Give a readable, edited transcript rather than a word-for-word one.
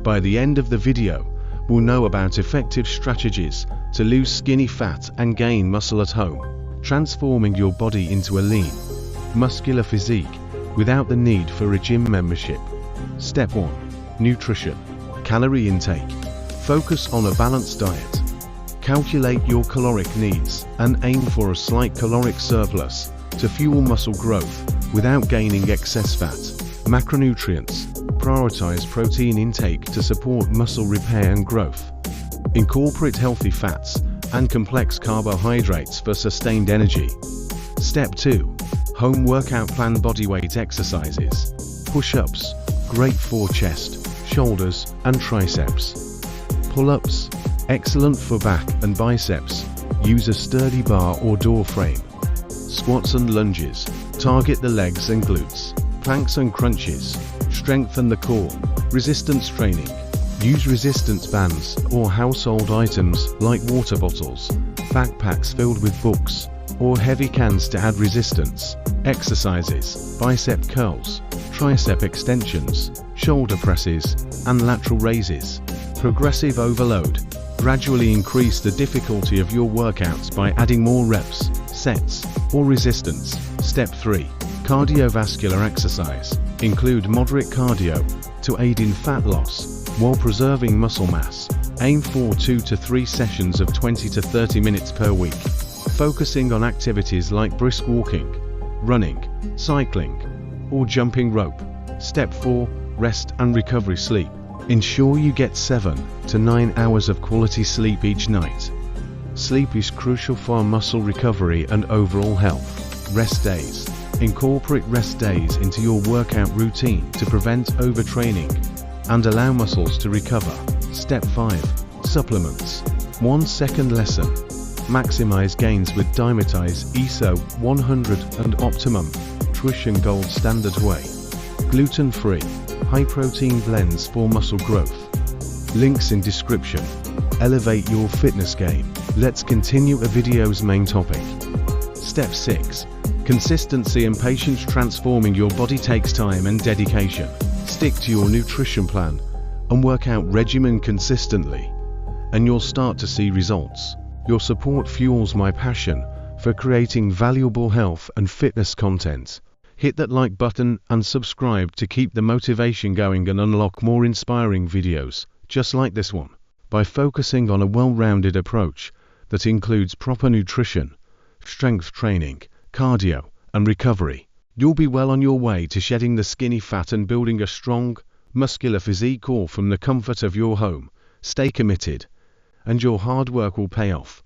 By the end of the video, we'll know about effective strategies to lose skinny fat and gain muscle at home, transforming your body into a lean, muscular physique without the need for a gym membership. Step 1. Nutrition. Calorie intake. Focus on a balanced diet. Calculate your caloric needs and aim for a slight caloric surplus to fuel muscle growth without gaining excess fat. Macronutrients. Prioritize protein intake to support muscle repair and growth. Incorporate healthy fats and complex carbohydrates for sustained energy. Step 2. Home workout plan. Bodyweight exercises. Push-ups, great for chest, shoulders, and triceps. Pull-ups, excellent for back and biceps. Use a sturdy bar or door frame. Squats and lunges, target the legs and glutes. Planks and crunches, strengthen the core. Resistance training. Use resistance bands or household items like water bottles, backpacks filled with books, or heavy cans to add resistance. Exercises, bicep curls, tricep extensions, shoulder presses, and lateral raises. Progressive overload. Gradually increase the difficulty of your workouts by adding more reps, sets, or resistance. Step 3. Cardiovascular exercise. Include moderate cardio to aid in fat loss while preserving muscle mass. Aim for 2 to 3 sessions of 20 to 30 minutes per week, focusing on activities like brisk walking, running, cycling, or jumping rope. Step 4. Rest and recovery. Sleep. Ensure you get 7 to 9 hours of quality sleep each night. Sleep is crucial for muscle recovery and overall health. Rest days. Incorporate rest days into your workout routine to prevent overtraining and allow muscles to recover. Step 5. Supplements. 1 second lesson. Maximize gains with Dymatize ESO 100 and Optimum Nutrition Gold Standard Whey. Gluten-free, high-protein blends for muscle growth. Links in description. Elevate your fitness game. Let's continue a video's main topic. Step 6. Consistency and patience. Transforming your body takes time and dedication. Stick to your nutrition plan and workout regimen consistently, and you'll start to see results. Your support fuels my passion for creating valuable health and fitness content. Hit that like button and subscribe to keep the motivation going and unlock more inspiring videos just like this one. By focusing on a well-rounded approach that includes proper nutrition, strength training, cardio, and recovery, you'll be well on your way to shedding the skinny fat and building a strong, muscular physique all from the comfort of your home. Stay committed, and your hard work will pay off.